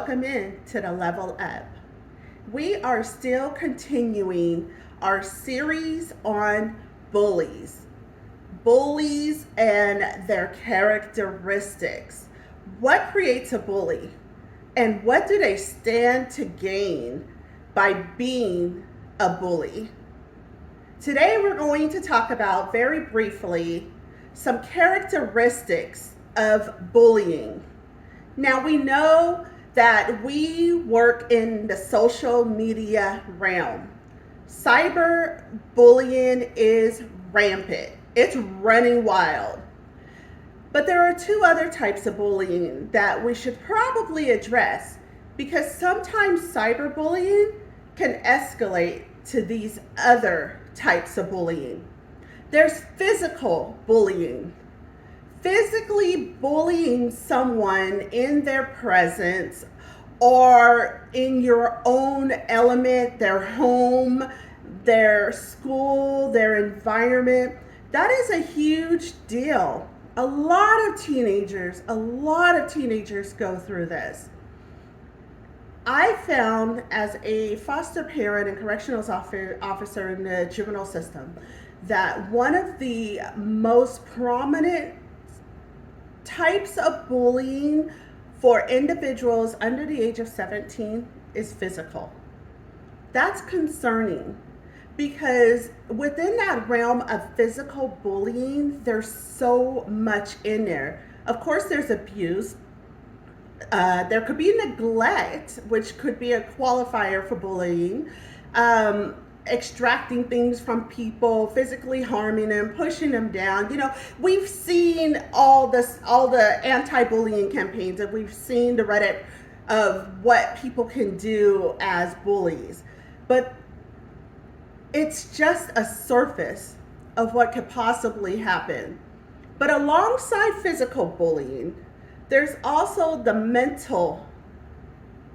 welcome in to the Level Up. We are still continuing our series on bullies. Bullies and their characteristics. What creates a bully? And what do they stand to gain by being a bully? Today we're going to talk about, very briefly, some characteristics of bullying. Now we know that we work in the social media realm. Cyber bullying is rampant. It's running wild. But there are two other types of bullying that we should probably address, because sometimes cyberbullying can escalate to these other types of bullying. There's physical bullying. Physically bullying someone in their presence or in your own element, their home, their school, their environment. That is a huge deal. A lot of teenagers go through this. I found, as a foster parent and correctional officer in the juvenile system, that one of the most prominent types of bullying for individuals under the age of 17 is physical. That's concerning, because within that realm of physical bullying, there's so much in there. Of course, there's abuse. There could be neglect, which could be a qualifier for bullying. Extracting things from people, physically harming them, pushing them down. You know, we've seen all the anti-bullying campaigns, and we've seen the Reddit of what people can do as bullies. But it's just a surface of what could possibly happen. But alongside physical bullying, there's also the mental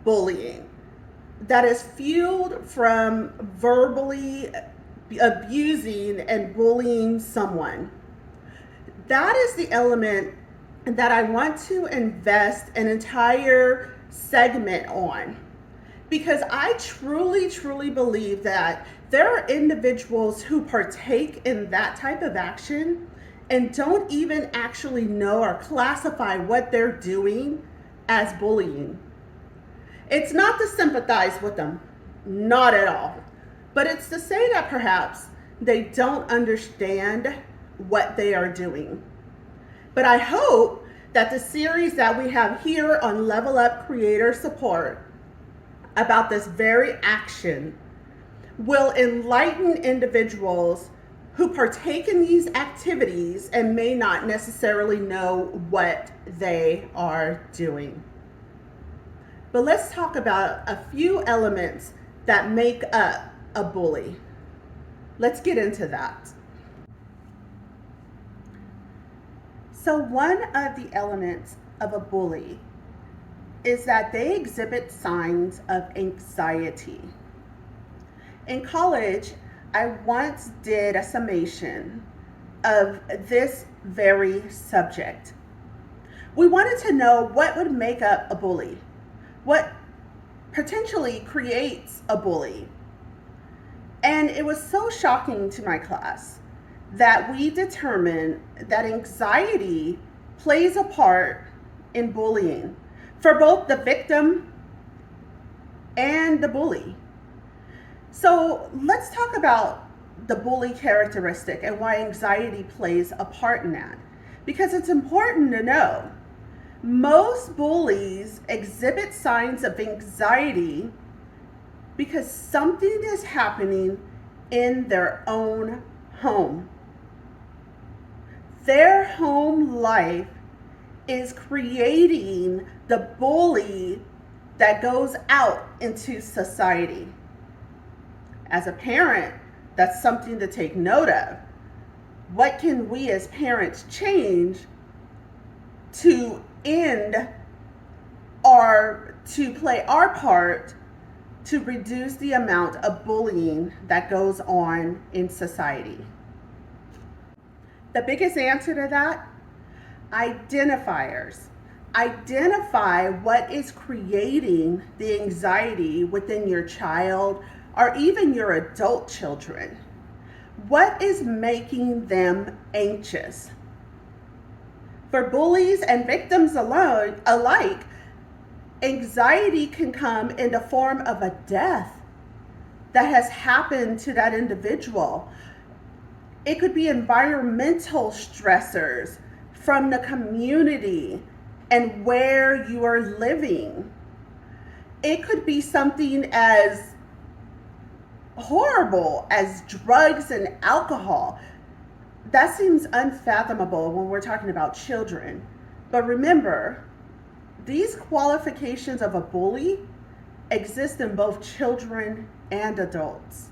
bullying that is fueled from verbally abusing and bullying someone. That is the element that I want to invest an entire segment on, because I truly believe that there are individuals who partake in that type of action and don't even actually know or classify what they're doing as bullying. It's not to sympathize with them, not at all. But it's to say that perhaps they don't understand what they are doing. But I hope that the series that we have here on Level Up Creator Support about this very action will enlighten individuals who partake in these activities and may not necessarily know what they are doing. But let's talk about a few elements that make up a bully. Let's get into that. So one of the elements of a bully is that they exhibit signs of anxiety. In college, I once did a summation of this very subject. We wanted to know what would make up a bully. What potentially creates a bully? And it was so shocking to my class that we determined that anxiety plays a part in bullying for both the victim and the bully. So let's talk about the bully characteristic and why anxiety plays a part in that, because it's important to know. Most bullies exhibit signs of anxiety because something is happening in their own home. Their home life is creating the bully that goes out into society. As a parent, that's something to take note of. What can we as parents change to end or to play our part to reduce the amount of bullying that goes on in society? The biggest answer to that, identifiers. identify what is creating the anxiety within your child or even your adult children. What is making them anxious? For bullies and victims alike, anxiety can come in the form of a death that has happened to that individual. It could be environmental stressors from the community and where you are living. It could be something as horrible as drugs and alcohol. That seems unfathomable when we're talking about children. But remember, these qualifications of a bully exist in both children and adults.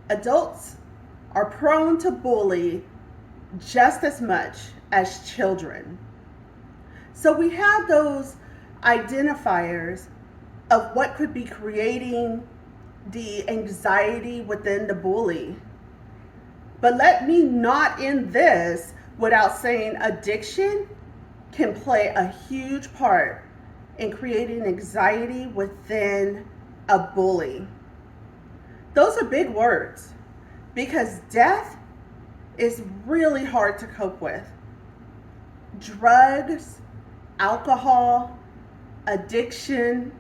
Adults are prone to bully just as much as children. So we have those identifiers of what could be creating the anxiety within the bully. But let me not end this without saying addiction can play a huge part in creating anxiety within a bully. Those are big words because death is really hard to cope with. Drugs, alcohol, addiction,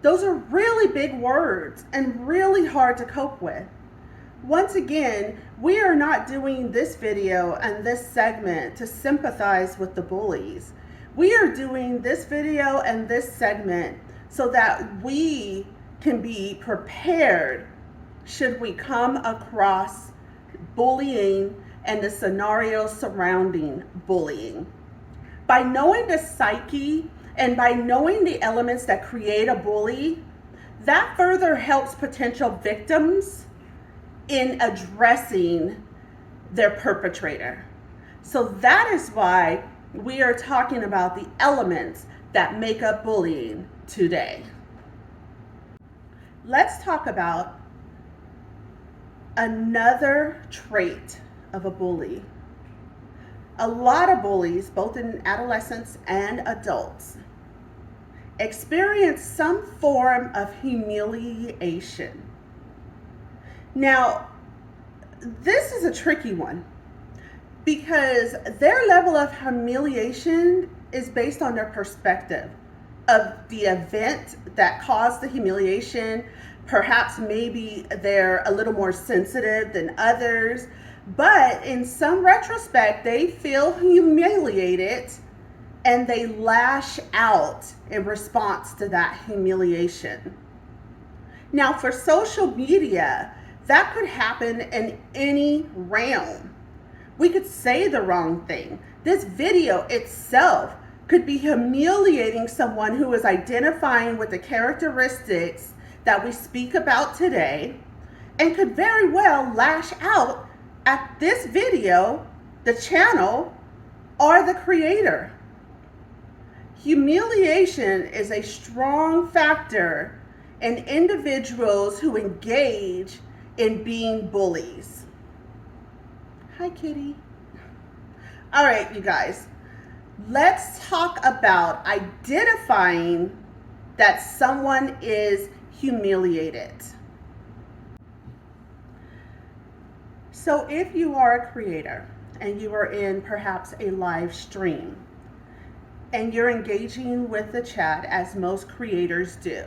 those are really big words and really hard to cope with. Once again, we are not doing this video and this segment to sympathize with the bullies. We are doing this video and this segment so that we can be prepared should we come across bullying and the scenarios surrounding bullying. By knowing the psyche and by knowing the elements that create a bully, that further helps potential victims in addressing their perpetrator. So that is why we are talking about the elements that make up bullying today. Let's talk about another trait of a bully. A lot of bullies, both in adolescents and adults, experience some form of humiliation. Now, this is a tricky one because their level of humiliation is based on their perspective of the event that caused the humiliation. Perhaps maybe they're a little more sensitive than others, but in some retrospect, they feel humiliated and they lash out in response to that humiliation. Now, for social media, that could happen in any realm. We could say the wrong thing. This video itself could be humiliating someone who is identifying with the characteristics that we speak about today and could very well lash out at this video, the channel, or the creator. Humiliation is a strong factor in individuals who engage in being bullies. Hi, kitty. All right, you guys, let's talk about identifying that someone is humiliated. So if you are a creator and you are in perhaps a live stream and you're engaging with the chat as most creators do,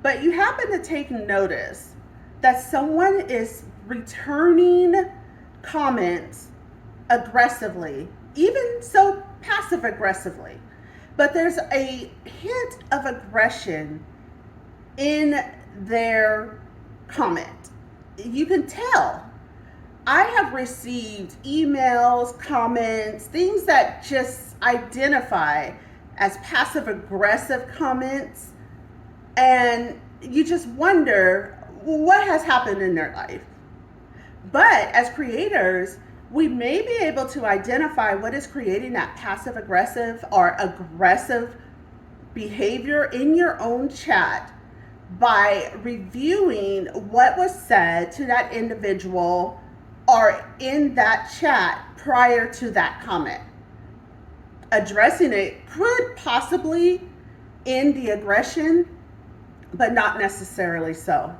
but you happen to take notice that someone is returning comments aggressively, even so passive aggressively, but there's a hint of aggression in their comment. You can tell. I have received emails, comments, things that just identify as passive aggressive comments, and you just wonder what has happened in their life. But as creators, we may be able to identify what is creating that passive aggressive or aggressive behavior in your own chat by reviewing what was said to that individual or in that chat prior to that comment. Addressing it could possibly end the aggression, but not necessarily so.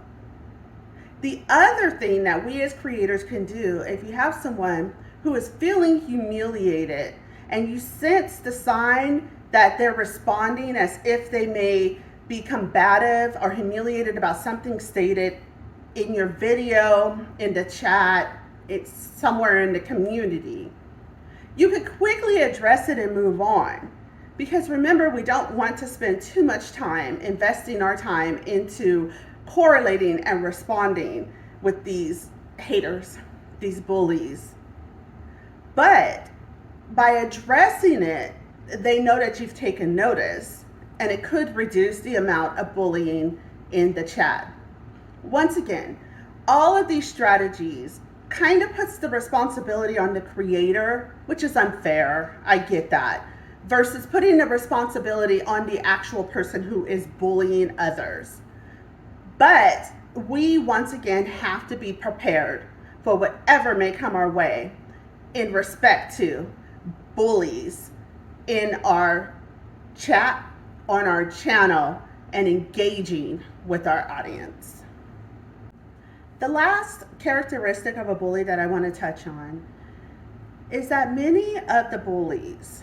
The other thing that we as creators can do, if you have someone who is feeling humiliated and you sense the sign that they're responding as if they may be combative or humiliated about something stated in your video, in the chat, it's somewhere in the community, you could quickly address it and move on. Because remember, we don't want to spend too much time investing our time into correlating and responding with these haters, these bullies. But by addressing it, they know that you've taken notice, and it could reduce the amount of bullying in the chat. Once again, all of these strategies kind of puts the responsibility on the creator, which is unfair. I get that. Versus putting the responsibility on the actual person who is bullying others. But we, once again, have to be prepared for whatever may come our way in respect to bullies in our chat, on our channel, and engaging with our audience. The last characteristic of a bully that I want to touch on is that many of the bullies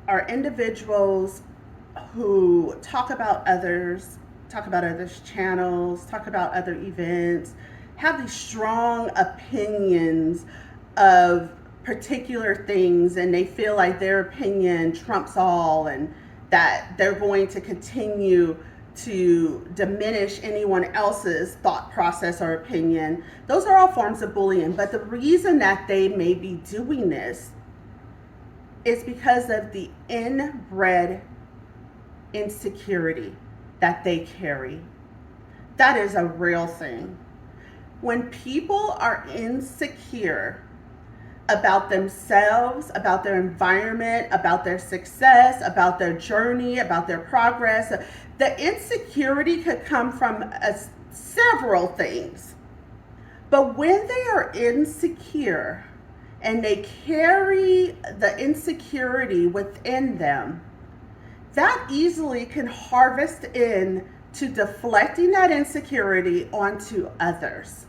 are individuals who talk about others' channels, talk about other events, have these strong opinions of particular things, and they feel like their opinion trumps all and that they're going to continue to diminish anyone else's thought process or opinion. Those are all forms of bullying. But the reason that they may be doing this is because of the inbred insecurity that they carry. That is a real thing. When people are insecure about themselves, about their environment, about their success, about their journey, about their progress, the insecurity could come from several things. But when they are insecure and they carry the insecurity within them, that easily can harvest in to deflecting that insecurity onto others.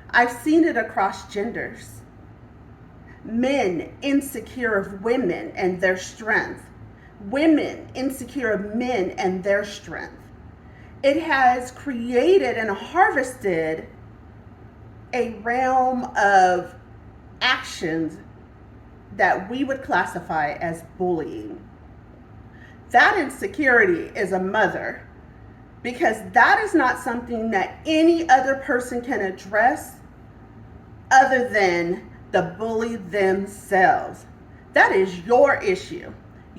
I've seen it across genders. Men insecure of women and their strength. Women insecure of men and their strength. It has created and harvested a realm of actions that we would classify as bullying. That insecurity is a mother, because that is not something that any other person can address other than the bully themselves. That is your issue.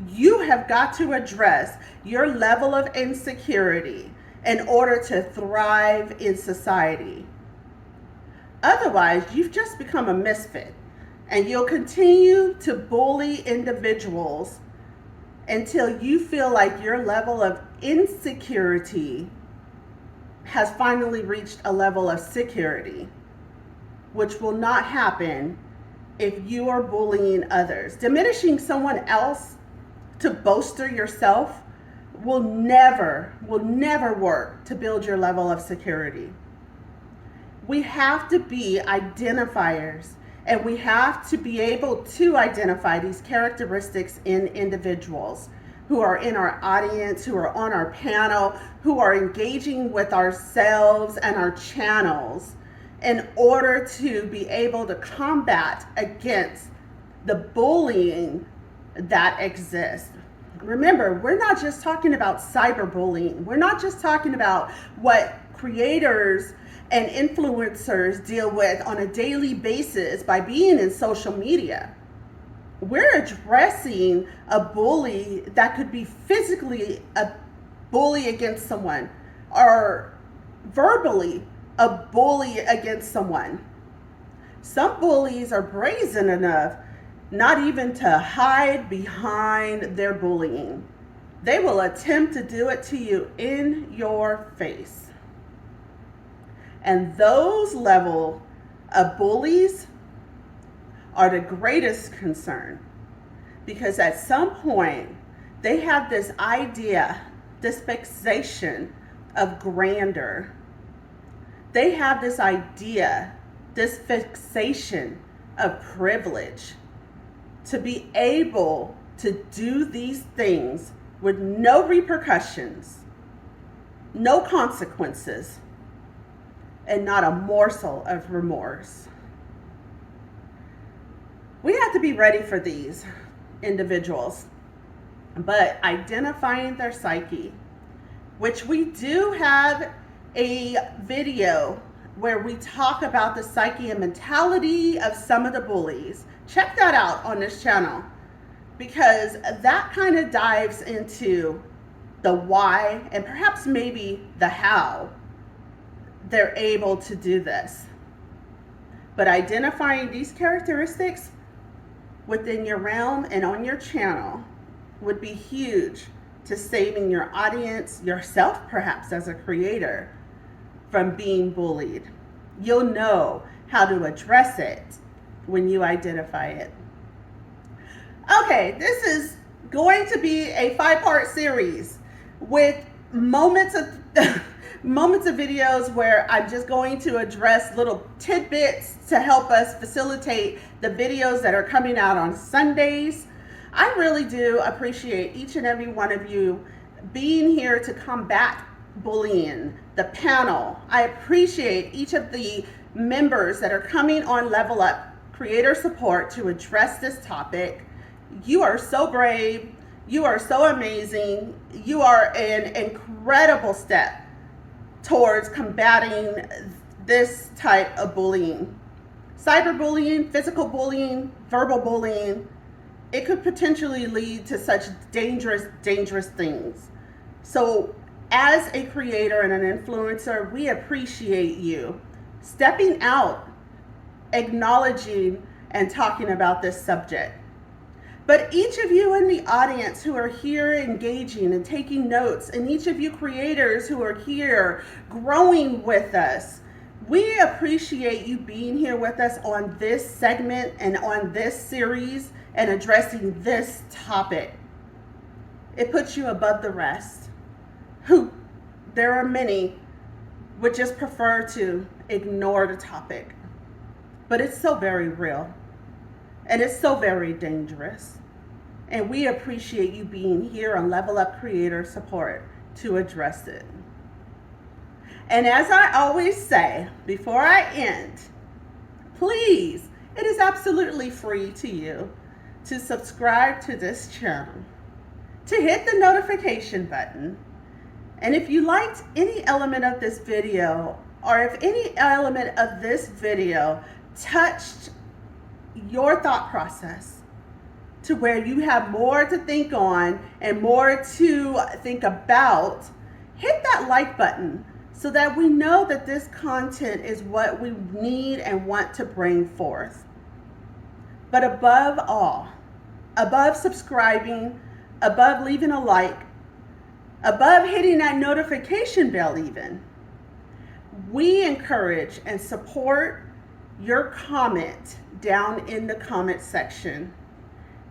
You have got to address your level of insecurity in order to thrive in society. Otherwise, you've just become a misfit, and you'll continue to bully individuals until you feel like your level of insecurity has finally reached a level of security, which will not happen if you are bullying others. Diminishing someone else to bolster yourself will never work to build your level of security. We have to be identifiers, and we have to be able to identify these characteristics in individuals who are in our audience, who are on our panel, who are engaging with ourselves and our channels, in order to be able to combat against the bullying that exists. Remember, we're not just talking about cyberbullying. We're not just talking about what creators and influencers deal with on a daily basis by being in social media. We're addressing a bully that could be physically a bully against someone, or verbally a bully against someone. Some bullies are brazen enough not even to hide behind their bullying. They will attempt to do it to you in your face. And those level of bullies are the greatest concern. because at some point they have this idea, this fixation of grandeur. They have this idea, this fixation of privilege to be able to do these things with no repercussions, no consequences, and not a morsel of remorse. We have to be ready for these individuals, but identifying their psyche, which we do have a video where we talk about the psyche and mentality of some of the bullies. Check that out on this channel, because that kind of dives into the why and perhaps maybe the how they're able to do this. But identifying these characteristics within your realm and on your channel would be huge to saving your audience, yourself perhaps as a creator, from being bullied. You'll know how to address it when you identify it. Okay, this is going to be a 5-part series with moments of videos where I'm just going to address little tidbits to help us facilitate the videos that are coming out on Sundays. I really do appreciate each and every one of you being here to combat bullying, the panel. I appreciate each of the members that are coming on Level Up Creator Support to address this topic. You are so brave. You are so amazing. You are an incredible step towards combating this type of bullying. Cyberbullying, physical bullying, verbal bullying, it could potentially lead to such dangerous things. So as a creator and an influencer, we appreciate you stepping out, acknowledging and talking about this subject. But each of you in the audience who are here engaging and taking notes, and each of you creators who are here growing with us, we appreciate you being here with us on this segment and on this series and addressing this topic. It puts you above the rest, who there are many would just prefer to ignore the topic. But it's so very real, and it's so very dangerous. And we appreciate you being here on Level Up Creator Support to address it. And as I always say, before I end, please, it is absolutely free to you to subscribe to this channel, to hit the notification button. And if you liked any element of this video, or if any element of this video touched your thought process to where you have more to think on and more to think about, hit that like button so that we know that this content is what we need and want to bring forth. But above all, above subscribing, above leaving a like, above hitting that notification bell even, we encourage and support your comment down in the comment section.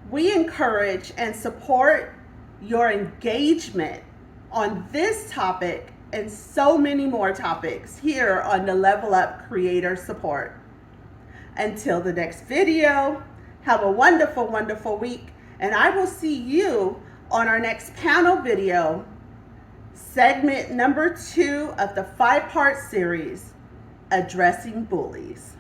We encourage and support your engagement on this topic and so many more topics here on the Level Up Creator Support. Until the next video, have a wonderful, wonderful week, and I will see you on our next panel video, segment number 2 of the 5-part series, Addressing Bullies.